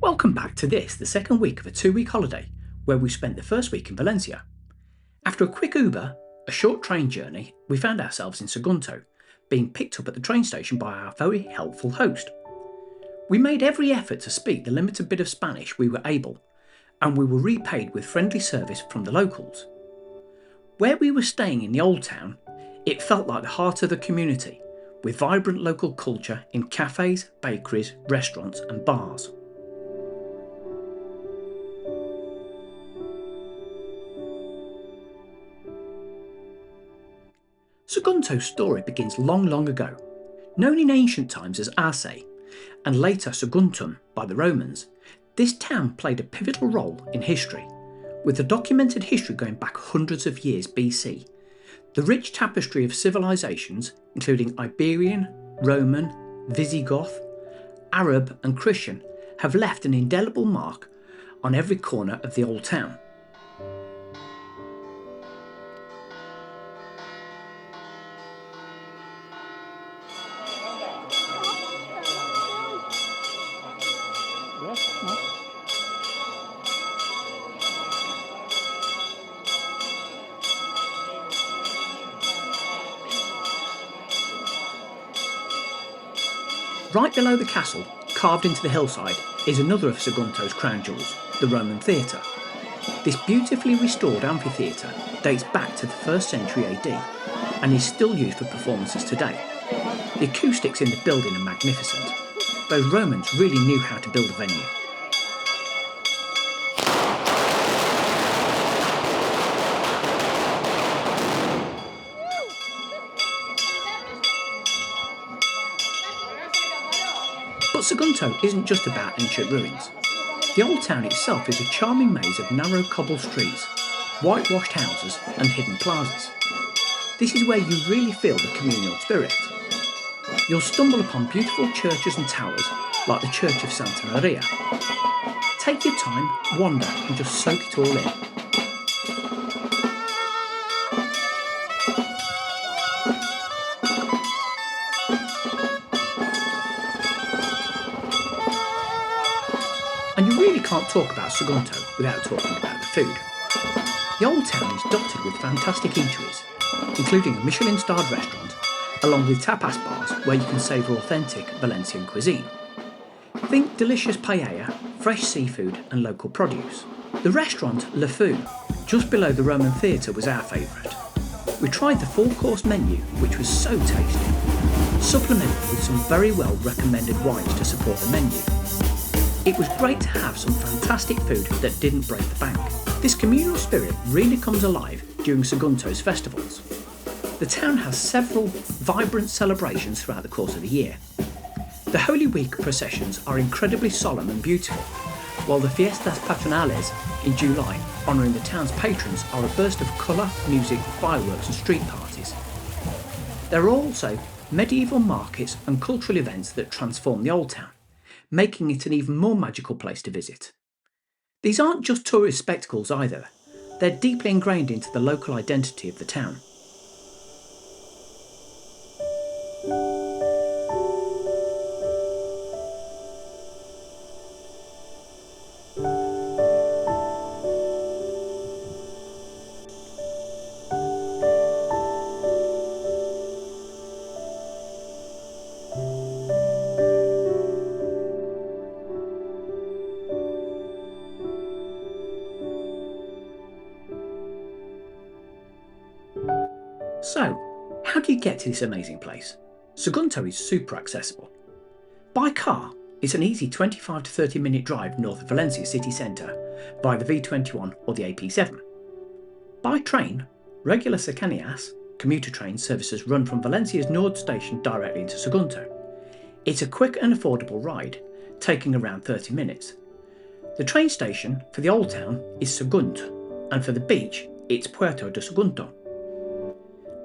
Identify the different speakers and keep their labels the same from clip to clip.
Speaker 1: Welcome back to this, the second week of a 2-week holiday, where we spent the first week in Valencia. After a quick Uber, a short train journey, we found ourselves in Sagunto, being picked up at the train station by our very helpful host. We made every effort to speak the limited bit of Spanish we were able, and we were repaid with friendly service from the locals. Where we were staying in the old town, it felt like the heart of the community, with vibrant local culture in cafes, bakeries, restaurants and bars. Sagunto's story begins long ago. Known in ancient times as Arce, and later Saguntum by the Romans, this town played a pivotal role in history, with the documented history going back hundreds of years BC. The rich tapestry of civilizations, including Iberian, Roman, Visigoth, Arab and Christian, have left an indelible mark on every corner of the old town. Right below the castle, carved into the hillside, is another of Sagunto's crown jewels, the Roman Theatre. This beautifully restored amphitheatre dates back to the 1st century AD and is still used for performances today. The acoustics in the building are magnificent. Those Romans really knew how to build a venue. But Sagunto isn't just about ancient ruins. The old town itself is a charming maze of narrow cobbled streets, whitewashed houses and hidden plazas. This is where you really feel the communal spirit. You'll stumble upon beautiful churches and towers like the Church of Santa Maria. Take your time, wander and just soak it all in. And you really can't talk about Sagunto without talking about the food. The old town is dotted with fantastic eateries, including a Michelin-starred restaurant, along with tapas bars where you can savour authentic Valencian cuisine. Think delicious paella, fresh seafood and local produce. The restaurant Le Fou, just below the Roman Theatre, was our favourite. We tried the 4-course menu, which was so tasty, supplemented with some very well recommended wines to support the menu. It was great to have some fantastic food that didn't break the bank. This communal spirit really comes alive during Sagunto's festivals. The town has several vibrant celebrations throughout the course of the year. The Holy Week processions are incredibly solemn and beautiful, while the Fiestas Patronales in July, honouring the town's patrons, are a burst of colour, music, fireworks and street parties. There are also medieval markets and cultural events that transform the old town, making it an even more magical place to visit. These aren't just tourist spectacles either, they're deeply ingrained into the local identity of the town. So, how do you get to this amazing place? Sagunto is super accessible. By car, it's an easy 25 to 30 minute drive north of Valencia city centre by the V21 or the AP7. By train, regular Cercanías commuter train services run from Valencia's Nord station directly into Sagunto. It's a quick and affordable ride, taking around 30 minutes. The train station for the old town is Sagunt, and for the beach, it's Puerto de Sagunt.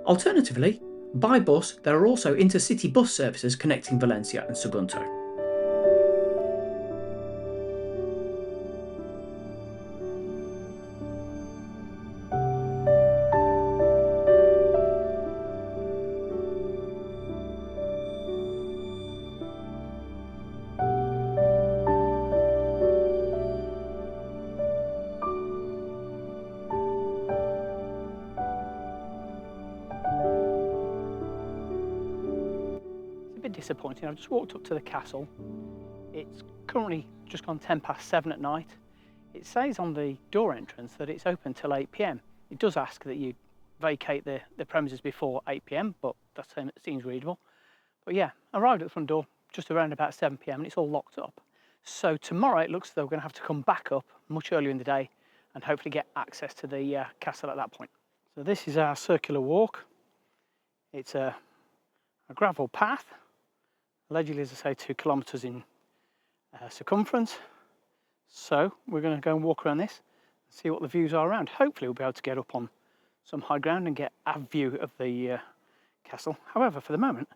Speaker 1: Alternatively, by bus, there are also intercity bus services connecting Valencia and Sagunto. disappointing. I've just walked up to the castle. It's currently just gone 7:10 at night. It says on the door entrance that it's open till 8 p.m. It does ask that you vacate the premises before 8 p.m, but that seems reasonable. But yeah, arrived at the front door just around about 7 p.m, and it's all locked up. So tomorrow it looks as though we're going to have to come back up much earlier in the day and hopefully get access to the castle at that point. So this is our circular walk. It's a gravel path, allegedly, as I say, 2 kilometres in circumference. So we're going to go and walk around this and see what the views are around. Hopefully we'll be able to get up on some high ground and get a view of the castle. However, for the moment,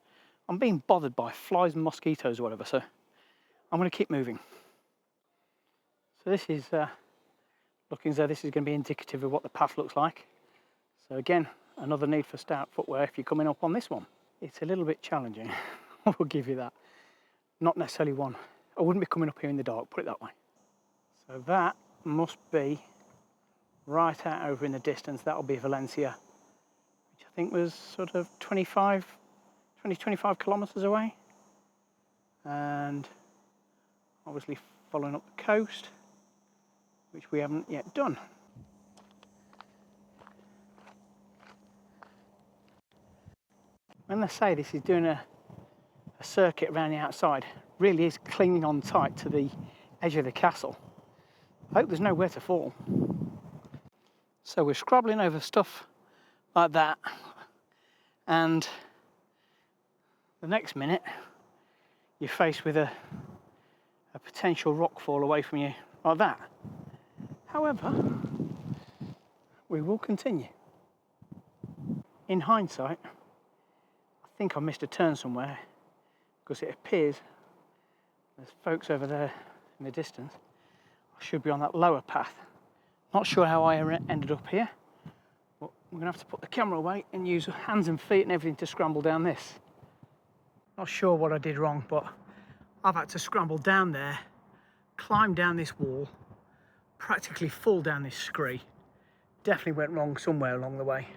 Speaker 1: I'm being bothered by flies and mosquitoes or whatever, so I'm going to keep moving. So this is looking as though this is going to be indicative of what the path looks like. So again, another need for stout footwear if you're coming up on this one. It's a little bit challenging, I will give you that. Not necessarily one. I wouldn't be coming up here in the dark, put it that way. So that must be right out over in the distance. That'll be Valencia, which I think was sort of 20-25 kilometres away. And obviously following up the coast, which we haven't yet done. When they say this is doing a circuit around the outside, really is clinging on tight to the edge of the castle. I hope there's nowhere to fall. So we're scrabbling over stuff like that, and the next minute you're faced with a potential rock fall away from you like that. However, we will continue. In hindsight, I think I missed a turn somewhere, because it appears there's folks over there in the distance. I should be on that lower path. Not sure how I ended up here, but we're going to have to put the camera away and use hands and feet and everything to scramble down this. Not sure what I did wrong, but I've had to scramble down there, climb down this wall, practically fall down this scree. Definitely went wrong somewhere along the way.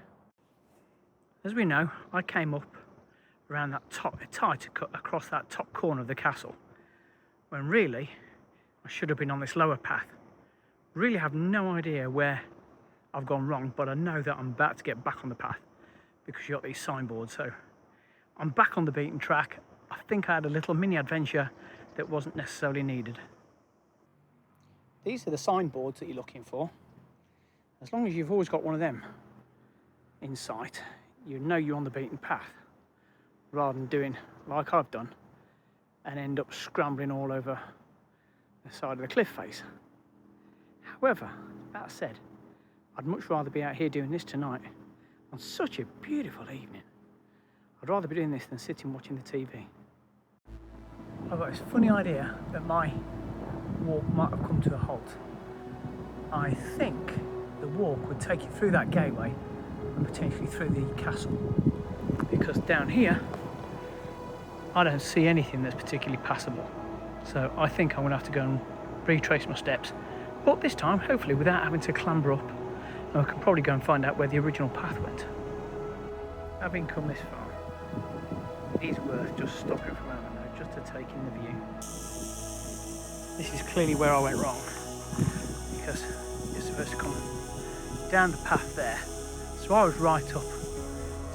Speaker 1: As we know, I came up around that top, tried to cut across that top corner of the castle, when really I should have been on this lower path. Really have no idea where I've gone wrong, but I know that I'm about to get back on the path because you've got these signboards. So I'm back on the beaten track. I think I had a little mini adventure that wasn't necessarily needed. These are the signboards that you're looking for. As long as you've always got one of them in sight, you know you're on the beaten path, rather than doing like I've done and end up scrambling all over the side of the cliff face. However, that said, I'd much rather be out here doing this tonight on such a beautiful evening. I'd rather be doing this than sitting watching the TV. I've got this funny idea that my walk might have come to a halt. I think the walk would take you through that gateway and potentially through the castle, because down here I don't see anything that's particularly passable. So I think I'm going to have to go and retrace my steps, but this time hopefully without having to clamber up, and I can probably go and find out where the original path went. Having come this far, it is worth just stopping for a moment though, just to take in the view. This is clearly where I went wrong, because you're supposed to come down the path there. So I was right up,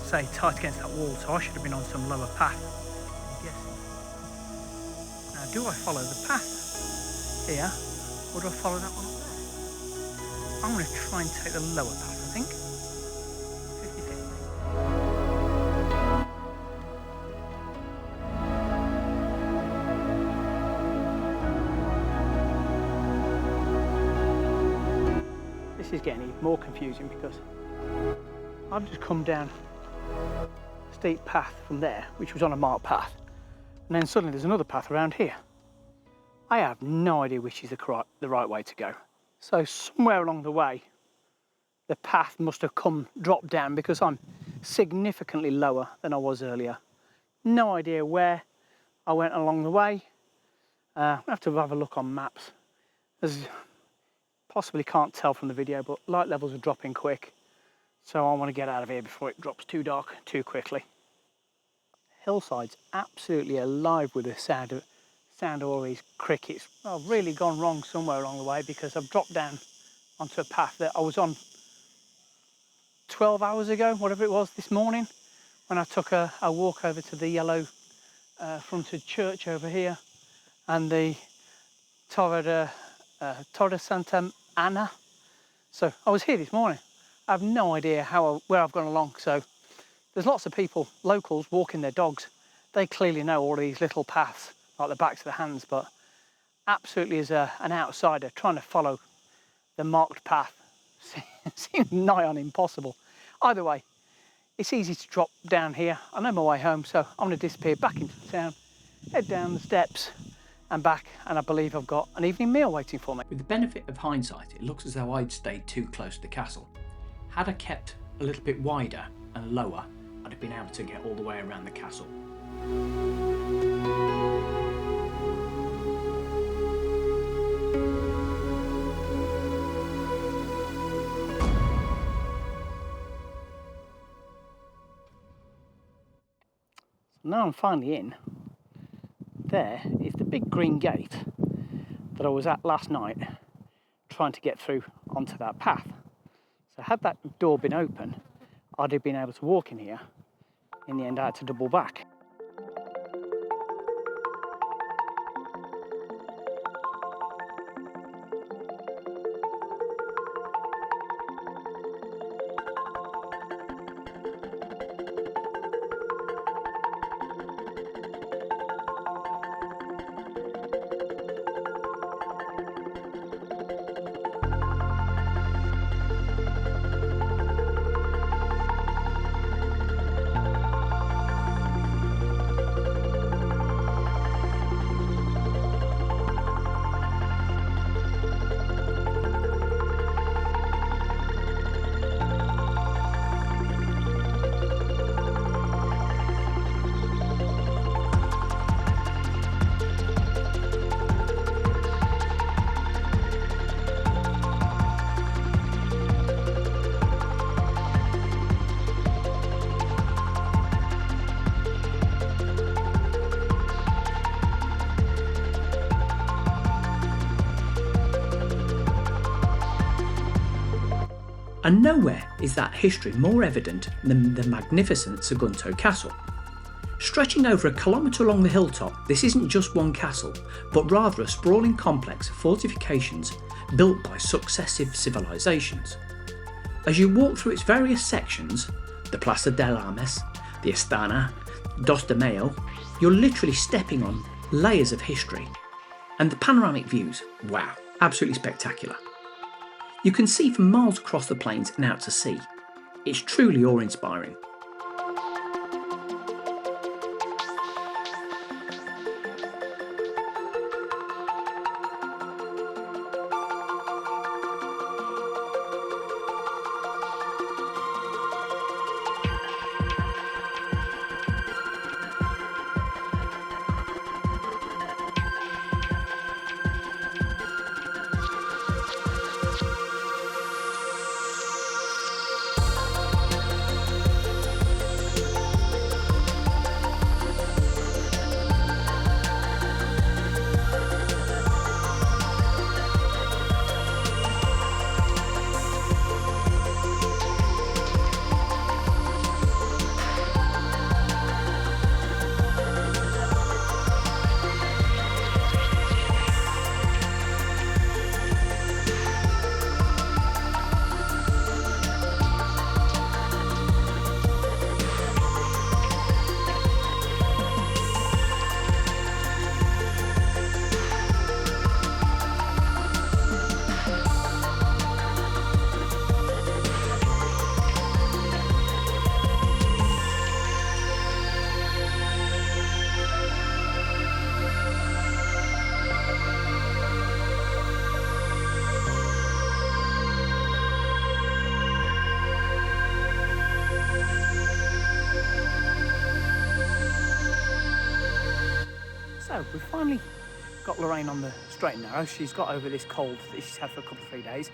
Speaker 1: say, tight against that wall, so I should have been on some lower path, I'm guessing. Now, do I follow the path here, or do I follow that one up there? I'm going to try and take the lower path, I think. 50-50. This is getting even more confusing because I've just come down a steep path from there, which was on a marked path, and then suddenly there's another path around here. I have no idea which is the right way to go. So somewhere along the way, the path must have dropped down, because I'm significantly lower than I was earlier. No idea where I went along the way. I have to have a look on maps. As possibly can't tell from the video, but light levels are dropping quick. So I want to get out of here before it drops too dark too quickly.
Speaker 2: hillside's absolutely alive with the sound of all these crickets. I've really gone wrong somewhere along the way because I've dropped down onto a path that I was on 12 hours ago, whatever it was, this morning, when I took a walk over to the yellow fronted church over here and the Torre de Santa Ana. So I was here this morning. I have no idea where I've gone along. So there's lots of people, locals, walking their dogs. They clearly know all these little paths like the backs of their hands, but absolutely as an outsider trying to follow the marked path seems nigh on impossible. Either way, it's easy to drop down here. I know my way home, so I'm going to disappear back into the town, head down the steps and back, and I believe I've got an evening meal waiting for me.
Speaker 1: With the benefit of hindsight, it looks as though I'd stayed too close to the castle. Had I kept a little bit wider and lower, I'd have been able to get all the way around the castle.
Speaker 2: Now I'm finally in. There is the big green gate that I was at last night trying to get through onto that path. So had that door been open, I'd have been able to walk in here. In the end, I had to double back.
Speaker 1: And nowhere is that history more evident than the magnificent Sagunto Castle. Stretching over a kilometre along the hilltop, this isn't just one castle, but rather a sprawling complex of fortifications built by successive civilisations. As you walk through its various sections, the Plaza del Armes, the Estana, Dos de Mayo, you're literally stepping on layers of history. And the panoramic views, wow, absolutely spectacular. You can see for miles across the plains and out to sea. It's truly awe-inspiring.
Speaker 2: So we've finally got Lorraine on the straight and narrow. She's got over this cold that she's had for a couple of 3 days.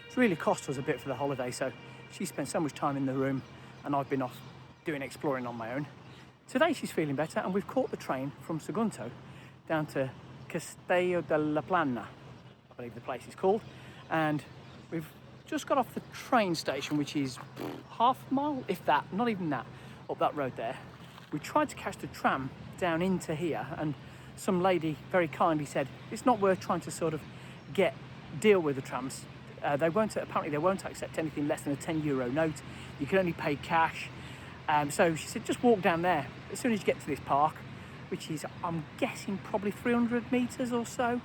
Speaker 2: It's really cost us a bit for the holiday, so she spent so much time in the room and I've been off doing exploring on my own. Today she's feeling better, and we've caught the train from Sagunto down to Castelló de la Plana, I believe the place is called, and we've just got off the train station, which is half a mile, if that, not even that, up that road there. We tried to catch the tram down into here, and some lady very kindly said it's not worth trying to sort of deal with the trams. Apparently they won't accept anything less than a €10 note. You can only pay cash. So she said, just walk down there as soon as you get to this park, which is, I'm guessing, probably 300 metres or so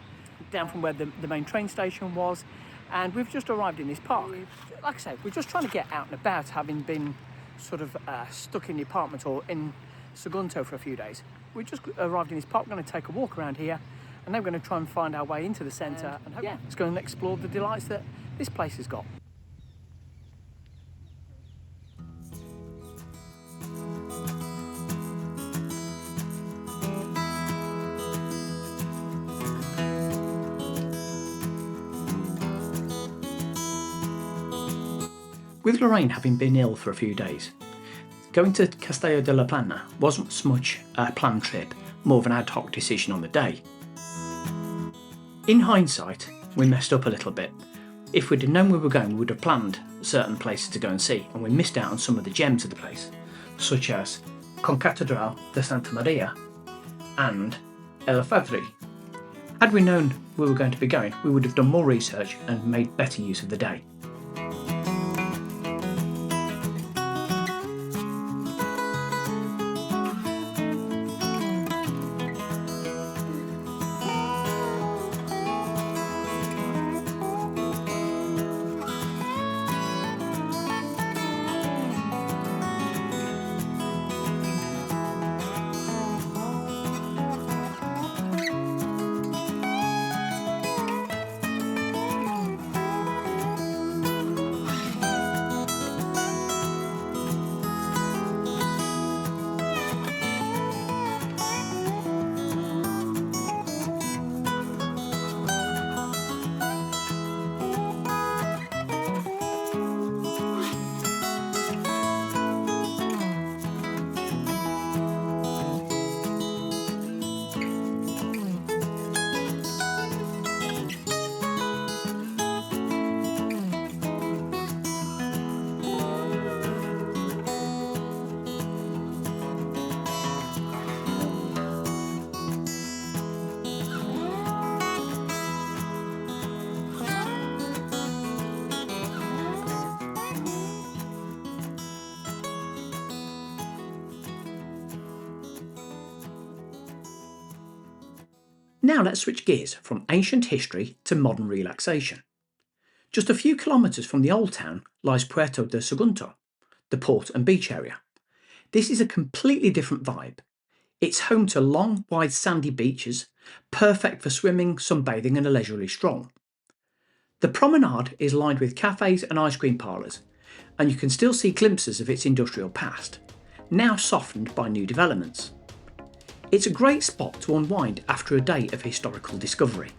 Speaker 2: down from where the main train station was. And we've just arrived in this park. Like I say, we're just trying to get out and about, having been sort of stuck in the apartment or in Sagunto for a few days. We just arrived in this park. We're going to take a walk around here, and then we're going to try and find our way into the centre and let's go and explore the delights that this place has got.
Speaker 1: With Lorraine having been ill for a few days, going to Castelló de la Plana wasn't so much a planned trip, more of an ad hoc decision on the day. In hindsight, we messed up a little bit. If we'd have known where we were going, we would have planned certain places to go and see, and we missed out on some of the gems of the place, such as Concatedral de Santa Maria and El Fadri. Had we known where we were going to be going, we would have done more research and made better use of the day. Now let's switch gears from ancient history to modern relaxation. Just a few kilometres from the old town lies Puerto de Sagunt, the port and beach area. This is a completely different vibe. It's home to long, wide sandy beaches, perfect for swimming, sunbathing and a leisurely stroll. The promenade is lined with cafes and ice cream parlours, and you can still see glimpses of its industrial past, now softened by new developments. It's a great spot to unwind after a day of historical discovery.